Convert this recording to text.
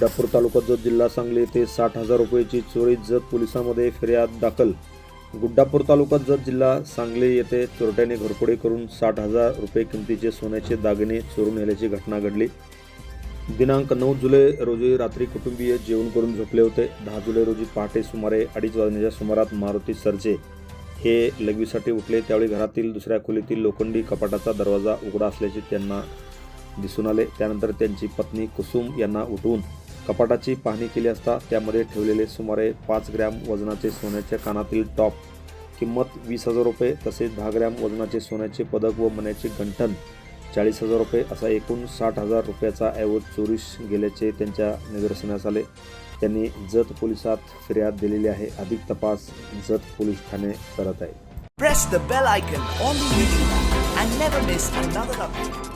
गुड्डापूर तालुका जत जिल्हा सांगली येथे 60,000 रुपयाची चोरी, जत पोलिसांमध्ये फिर्याद दाखल। गुड्डापूर तालुका जत जिल्हा सांगली येथे चोरट्याने घरफोडी करून 60,000 रुपये किमतीचे सोन्याचे दागिने चोरून नेल्याची घटना घडली। दिनांक 9 जुलै रोजी रात्री कुटुंबीय जेवण करून झोपले होते। 10 जुलै रोजी पहाटे सुमारे 2:30 वाजण्याच्या सुमारात मारुती सरजे हे लघवीसाठी उठले। त्यावेळी घरातील दुसऱ्या खोलीतील लोखंडी कपाटाचा दरवाजा उघडा असल्याचे त्यांना दिसून आले। त्यानंतर त्यांची पत्नी कुसुम यांना उठवून कपाटाची पाहणी केली असता त्यामध्ये ठेवलेले सुमारे 5 ग्रॅम वजनाचे सोन्याच्या कानातील टॉप किंमत 20,000 रुपये, तसेच 10 ग्रॅम वजनाचे सोन्याचे पदक व मण्याचे गंठण 40,000 रुपये असा एकूण 60,000 रुपयाचा ऐवज चोरीस गेल्याचे त्यांच्या निदर्शनास आले। त्यांनी जत पोलिसात फिर्याद दिलेली आहे। अधिक तपास जत पोलीस ठाणे करत आहे। Press the bell icon on the YouTube and never miss another update.